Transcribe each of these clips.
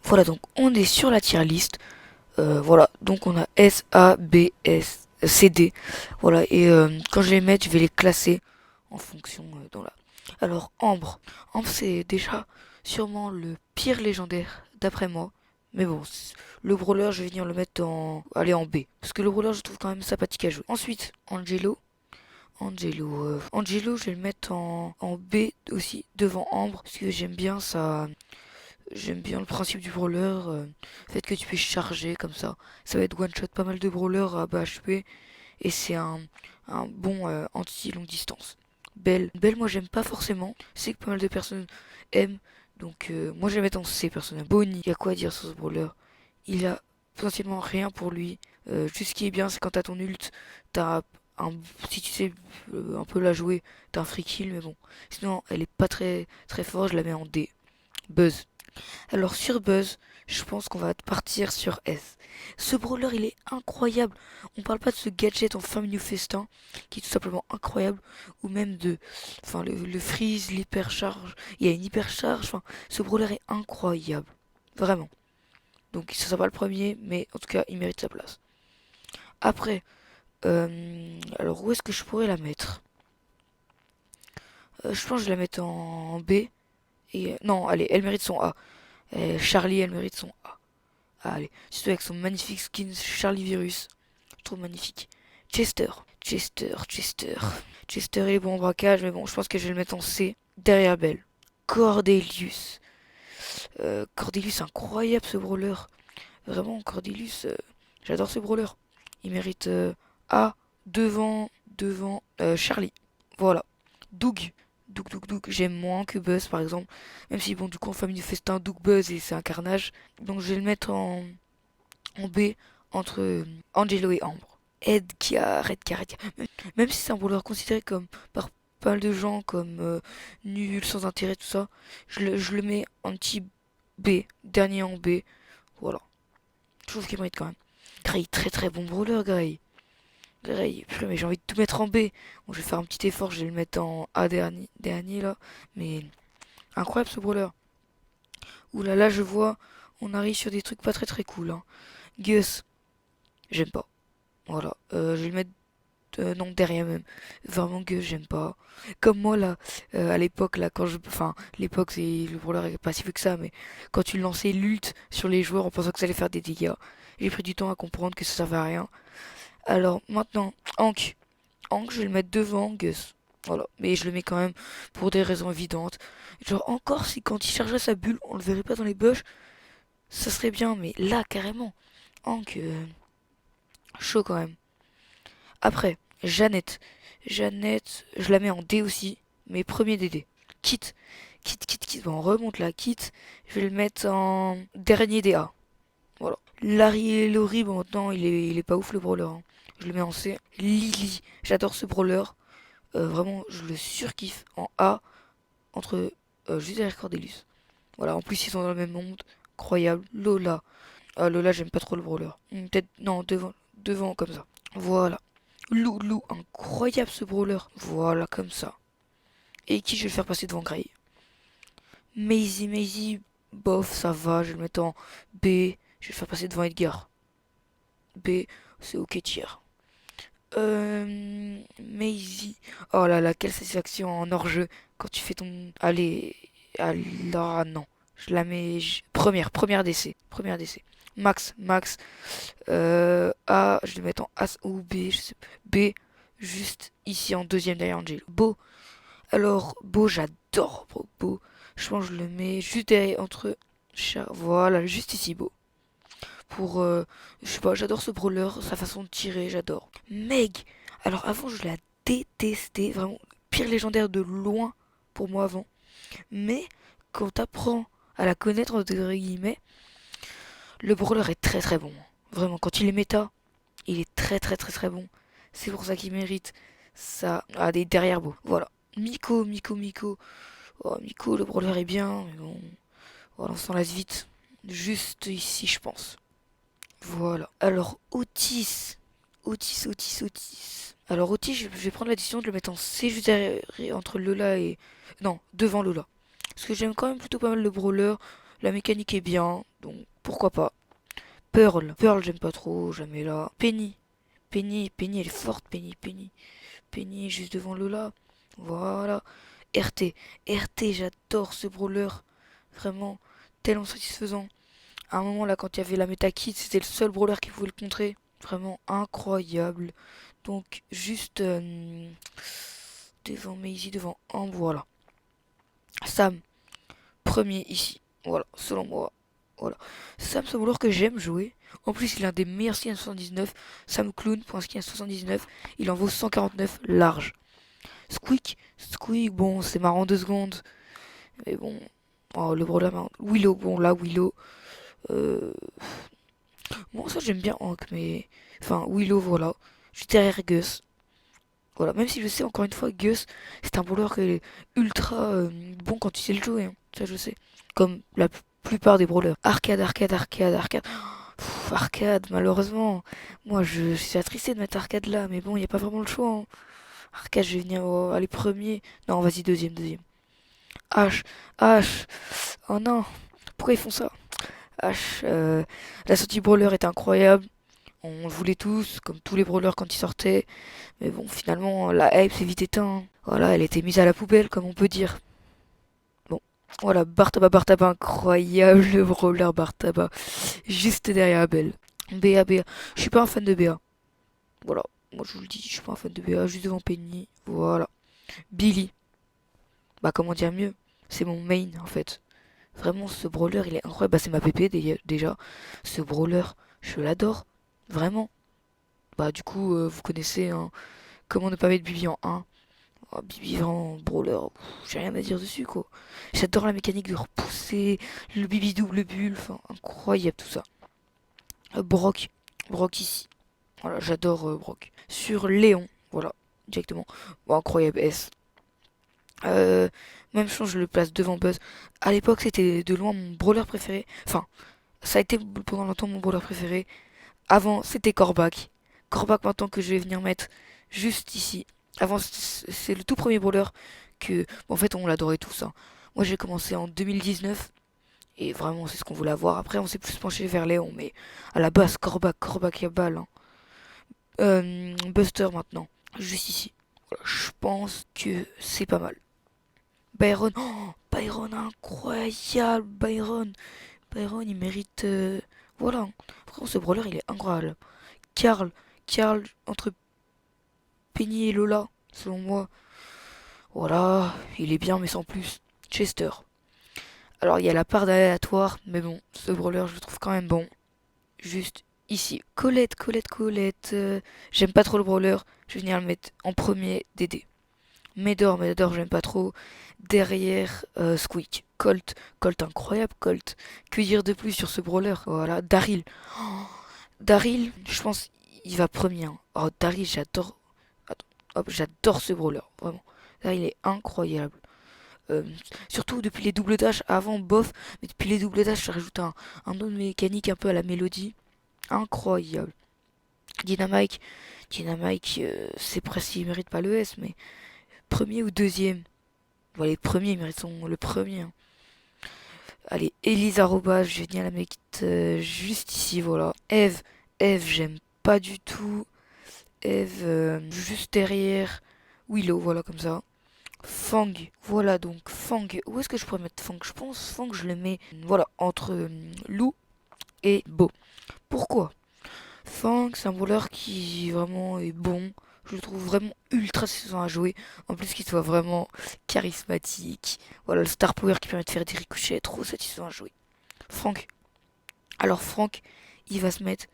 Voilà, donc on est sur la tier list. Voilà, donc on a S, A, B, S, C, D. Voilà, et quand je vais les mettre, je vais les classer en fonction dans la. Alors, Ambre. Ambre, c'est déjà sûrement le pire légendaire, d'après moi. Mais bon, le brawler, je vais venir le mettre en. Allez, en B. Parce que le brawler, je trouve quand même sympathique à jouer. Ensuite, Angelo. Angelo, je vais le mettre en B aussi, devant Ambre. Parce que j'aime bien ça. J'aime bien le principe du brawler, le fait que tu puisses charger comme ça. Ça va être one shot pas mal de brawlers à bas HP et c'est un bon anti-longue distance. Belle, moi j'aime pas forcément. C'est que pas mal de personnes aiment. Donc moi je vais mettre en C personnellement. Bonnie, il y a quoi à dire sur ce brawler? Il a potentiellement rien pour lui. Juste ce qui est bien, c'est quand t'as ton ult, t'as un, si tu sais un peu la jouer, t'as un free kill, mais bon. Sinon, elle est pas très forte, je la mets en D. Buzz. Alors sur Buzz, je pense qu'on va partir sur S. Ce brawler, il est incroyable. On parle pas de ce gadget en fin menu festin, qui est tout simplement incroyable, ou même de, enfin le freeze, l'hypercharge. Il y a une hypercharge. Enfin, ce brawler est incroyable, vraiment. Donc ça sera pas le premier, mais en tout cas, il mérite sa place. Après, alors où est-ce que je pourrais la mettre? Je pense que je vais la mettre en B. Et non, allez, elle mérite son A. Charlie, elle mérite son A. Ah, allez, surtout avec son magnifique skin Charlie Virus. Je trouve magnifique. Chester. Chester il est bon en braquage, mais bon, je pense que je vais le mettre en C. Derrière Belle. Cordelius. Cordelius, incroyable ce brawler. Vraiment, Cordelius, j'adore ce brawler. Il mérite A devant Charlie. Voilà. Doug. Doug. J'aime moins que Buzz par exemple. Même si, bon, du coup, en famille du festin, Doug Buzz et c'est un carnage. Donc, je vais le mettre en B entre Angelo et Ambre. Edgar. Même si c'est un brawler considéré comme par pas mal de gens comme nul, sans intérêt, tout ça, je le mets en petit B, dernier en B. Voilà. Je trouve qu'il mérite quand même. Gray, très bon brawler, Gray. Gray, purée, mais j'ai envie de tout mettre en B. Bon, je vais faire un petit effort, je vais le mettre en A dernier là. Mais incroyable ce brawler. Ouh là, je vois, on arrive sur des trucs pas très cool. Hein. Gus, j'aime pas. Voilà, je vais le mettre non derrière même. Vraiment que j'aime pas. Comme moi là, à l'époque là, quand je, enfin l'époque c'est le brawler est pas si vieux que ça, mais quand tu lançais l'ult sur les joueurs en pensant que ça allait faire des dégâts, j'ai pris du temps à comprendre que ça servait à rien. Alors maintenant, Hank, je vais le mettre devant Gus. Voilà, mais je le mets quand même pour des raisons évidentes. Genre encore si quand il chargeait sa bulle, on le verrait pas dans les bush, ça serait bien, mais là carrément, Hank, chaud quand même. Après, Jeannette. Jeannette, je la mets en D aussi, mais premier DD. Kit. Kit. Bon, on remonte là. Kit, je vais le mettre en dernier DA. Voilà. Larry et Laurie, bon, maintenant, il est pas ouf le brawler. Hein. Je le mets en C. Lily, j'adore ce brawler. Vraiment, je le surkiffe en A entre juste derrière Cordelius. Voilà, en plus, ils sont dans le même monde. Incroyable. Lola. Ah, Lola, j'aime pas trop le brawler. Peut-être, non, devant, comme ça. Voilà. Lou, incroyable ce brawler. Voilà, comme ça. Et qui je vais le faire passer devant Gray? Maisie, bof, ça va, je vais le mettre en B. Je vais le faire passer devant Edgar. B, c'est ok tiers. Maisie. Oh là, quelle satisfaction en hors-jeu quand tu fais ton. Allez, alors non. Je la mets. Première d'essai. Première d'essai. Max. A, je vais le mettre en A ou B. Je sais pas. B, juste ici en deuxième derrière Angelo. Beau, j'adore Beau. Je pense que je le mets juste derrière, entre. Voilà, juste ici, Beau. Pour. Je sais pas, j'adore ce brawler, sa façon de tirer, j'adore. Meg. Alors avant, je la détestais, vraiment. Pire légendaire de loin pour moi avant. Mais quand t'apprends à la connaître, entre guillemets, le brawler est très bon. Vraiment, quand il est méta, il est très bon. C'est pour ça qu'il mérite ça. Ah, des derrière beau. Voilà. Miko. Oh, Miko, le brawler est bien, mais bon. Voilà, on s'en lasse vite. Juste ici, je pense. Voilà. Alors, Otis. Alors, Otis, je vais prendre la décision de le mettre en C juste derrière, entre Lola et. Non, devant Lola. Parce que j'aime quand même plutôt pas mal le brawler. La mécanique est bien. Donc, pourquoi pas. Pearl. Pearl, j'aime pas trop, jamais là. Penny. Penny, elle est forte, Penny, juste devant Lola. Voilà. RT. RT, j'adore ce brawler. Vraiment, tellement satisfaisant. À un moment, là, quand il y avait la méta kit, c'était le seul brawler qui pouvait le contrer. Vraiment incroyable. Donc, juste devant Maisie, devant Ambre, voilà. Sam, premier ici. Voilà, selon moi. Voilà. Sam, c'est un brawler que j'aime jouer. En plus, il est un des meilleurs skins à 79. Sam Clown pour un skin à 79. Il en vaut 149 large. Squeak, bon, c'est marrant 2 secondes. Mais bon, oh, le brawler, Willow, bon, là, Willow. Euh... Bon, ça, j'aime bien Hank, mais. Enfin, Willow, voilà. Juste derrière Gus. Voilà, même si je sais, encore une fois, Gus, c'est un brawler qui est ultra bon quand tu sais le jouer, hein. Ça, je sais. Comme la plupart des brawlers. Arcade. Arcade, malheureusement. Moi, je suis attristé de mettre Arcade là, mais bon, il n'y a pas vraiment le choix, hein. Arcade, je vais venir aller premier. Non, vas-y, deuxième. H, H. Oh non, pourquoi ils font ça? H, la sortie brawler est incroyable. On le voulait tous, comme tous les brawlers quand ils sortaient. Mais bon, finalement, la hype s'est vite éteinte, hein. Voilà, elle était mise à la poubelle, comme on peut dire. Bon, voilà, Bartaba, incroyable, le brawler Bartaba. Juste derrière Abel. BA. Je suis pas un fan de BA. Voilà, moi je vous le dis, je suis pas un fan de BA, juste devant Penny. Voilà. Billy. Bah, comment dire mieux? C'est mon main, en fait. Vraiment, ce brawler, il est incroyable. Bah, c'est ma pépé, déjà. Ce brawler, je l'adore. Vraiment. Bah, du coup, vous connaissez, hein, comment ne pas mettre Bibi en 1. Oh, Bibi, vraiment, brawler, j'ai rien à dire dessus, quoi. J'adore la mécanique de repousser, le Bibi double bulle, enfin, incroyable tout ça. Brock. Brock ici. Voilà, j'adore Brock. Sur Léon, voilà, directement. Bon, incroyable S. Euh, Même chose, je le place devant Buzz. À l'époque, c'était de loin mon brawler préféré. Enfin, ça a été pendant longtemps mon brawler préféré. Avant, c'était Corbac. Corbac maintenant que je vais venir mettre juste ici. Avant, c'est le tout premier brawler que... Bon, en fait, on l'adorait tous, hein. Moi, j'ai commencé en 2019. Et vraiment, c'est ce qu'on voulait avoir. Après, on s'est plus penché vers Léon. Mais à la base, Corbac, à balle, hein. Buster maintenant. Juste ici. Voilà, je pense que c'est pas mal. Byron. Oh, Byron, incroyable. Byron, il mérite... Voilà. Vraiment, ce brawler, il est incroyable. Karl, Karl entre Penny et Lola, selon moi. Voilà, il est bien, mais sans plus. Chester. Alors, il y a la part d'aléatoire, mais bon, ce brawler, je le trouve quand même bon. Juste ici. Colette. J'aime pas trop le brawler. Je vais venir le mettre en premier, Dédé. Médor, j'aime pas trop. Derrière, Squeak. Colt, incroyable, Colt. Que dire de plus sur ce brawler? Voilà, Daryl. Daryl, je pense, il va premier, hein. Oh, Daryl, j'adore. Attends, hop, j'adore ce brawler, vraiment. Daryl est incroyable. Euh, Surtout depuis les doubles dash, avant bof, mais depuis les doubles dash, ça rajoute un autre mécanique un peu à la mélodie. Incroyable. Dynamite, c'est presque, il mérite pas le S, mais premier ou deuxième. Voilà, les premiers, il mérite le premier, hein. Allez, Elisa Roba, je vais venir la mettre juste ici, voilà. Eve, j'aime pas du tout. Eve, juste derrière Willow, voilà, comme ça. Fang, voilà donc Fang. Où est-ce que je pourrais mettre Fang? Je pense Fang, je le mets, voilà, entre Lou et Bo. Pourquoi? Fang, c'est un brawler qui vraiment est bon. Je le trouve vraiment ultra satisfaisant à jouer. En plus qu'il soit vraiment charismatique. Voilà, le star power qui permet de faire des ricochets, trop satisfaisant à jouer. Franck. Alors Franck, il va se mettre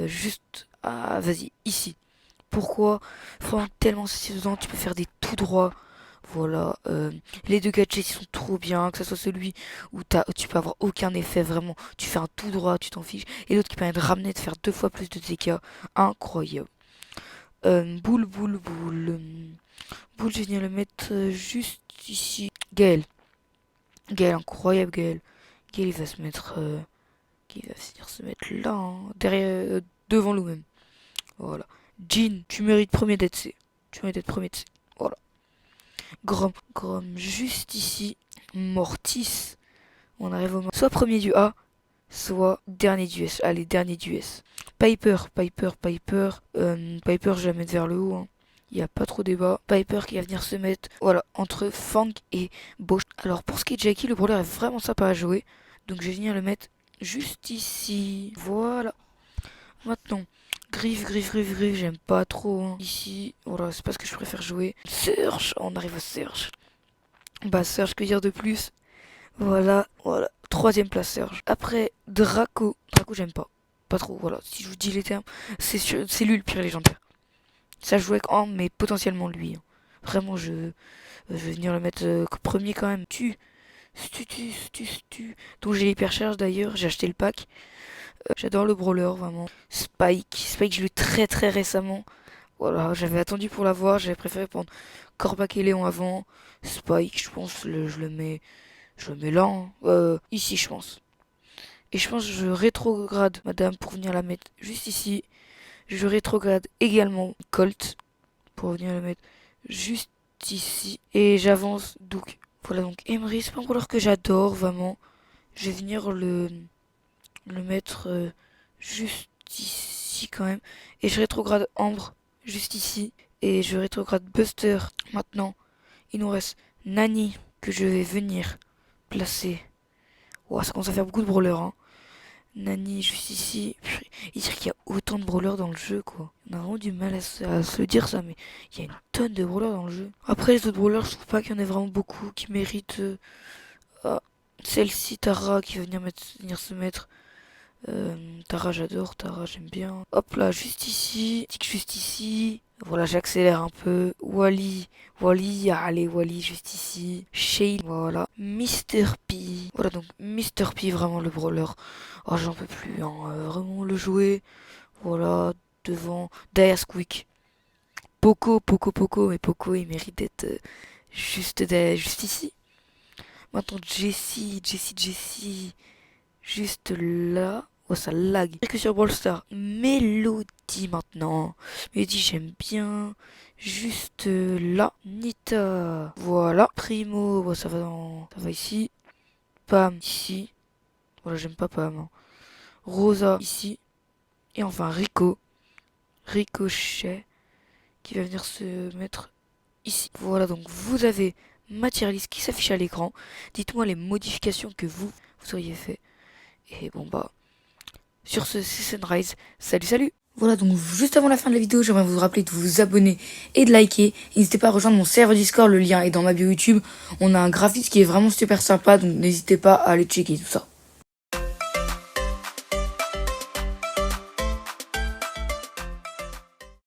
juste à... Vas-y, ici. Pourquoi? Franck, tellement satisfaisant, tu peux faire des tout droits. Voilà, les deux gadgets ils sont trop bien, que ce soit celui où tu peux avoir aucun effet, vraiment, tu fais un tout droit, tu t'en fiches, et l'autre qui permet de ramener, de faire 2 fois plus de dégâts, incroyable. Boule, je vais venir le mettre juste ici. Gaël, incroyable Gaël. Gaël il va se mettre, il va venir se mettre là, hein, derrière, devant nous-mêmes. Voilà. Jean, tu mérites premier d'être C. Tu mérites d'être premier de C. Voilà. Grom, juste ici. Mortis. On arrive au... Soit premier du A, soit dernier d'US. Allez, dernier d'US. Piper, Piper, je vais la mettre vers le haut, hein. Il n'y a pas trop débat. Piper qui va venir se mettre, voilà, entre Fang et Bosch. Alors pour ce qui est de Jackie, le brawler est vraiment sympa à jouer. Donc je vais venir le mettre juste ici. Voilà. Maintenant, Griff, j'aime pas trop, hein. Ici, voilà, c'est pas ce que je préfère jouer. Surge, on arrive au Surge. Bah Surge, que dire de plus? Voilà. Troisième place Surge. Après, Draco. Draco, j'aime pas. Pas trop, voilà. Si je vous dis les termes, c'est lui le pire légendaire. Ça joue avec Ambre, mais potentiellement lui, hein. Vraiment, je vais venir le mettre premier quand même. Tu. Donc j'ai l'hypercharge d'ailleurs, j'ai acheté le pack. J'adore le brawler, vraiment. Spike, je l'ai eu très récemment. Voilà, j'avais attendu pour l'avoir, j'avais préféré prendre Corbac et Léon avant. Spike, je pense, je le mets là, hein. Ici, je pense. Et je pense que je rétrograde madame pour venir la mettre juste ici. Je rétrograde également Colt pour venir la mettre juste ici. Et j'avance donc. Voilà, donc Emery, c'est pas un brawler que j'adore vraiment. Je vais venir le mettre juste ici quand même. Et je rétrograde Ambre juste ici. Et je rétrograde Buster. Maintenant, il nous reste Nani que je vais venir placer. Wow, ça commence à faire beaucoup de brawlers, hein. Nani juste ici. Il dirait qu'il y a autant de brawlers dans le jeu, quoi. On a vraiment du mal à se dire ça, mais il y a une tonne de brawlers dans le jeu. Après, les autres brawlers, je trouve pas qu'il y en ait vraiment beaucoup qui méritent. Ah, celle-ci, Tara, qui va venir se mettre. Tara, j'adore. Tara, j'aime bien. Hop là, juste ici. Tic juste ici. Voilà, j'accélère un peu. Allez, Wally, juste ici. Shane, voilà. Mr. P. Voilà, donc Mr. P, vraiment le brawler. Oh, j'en peux plus, hein. Vraiment le jouer. Voilà, devant. Derrière Squeak. Poco. Mais Poco, il mérite d'être juste ici. Maintenant, Jessie. Juste là. Oh, ça lag. Que sur Brawl Stars. Mélodie maintenant. Mélodie, j'aime bien. Juste là. Nita. Voilà. Primo. Bon, ça va ici. Pam, ici. Voilà, j'aime pas Pam, hein. Rosa, ici. Et enfin, Ricochet. Qui va venir se mettre ici. Voilà, donc vous avez ma tier list qui s'affiche à l'écran. Dites-moi les modifications que vous auriez fait. Et bon, bah. Sur ce, c'est Sunrise. Salut. Voilà, donc juste avant la fin de la vidéo, j'aimerais vous rappeler de vous abonner et de liker. N'hésitez pas à rejoindre mon serveur Discord, le lien est dans ma bio YouTube. On a un graphisme qui est vraiment super sympa, donc n'hésitez pas à aller checker tout ça.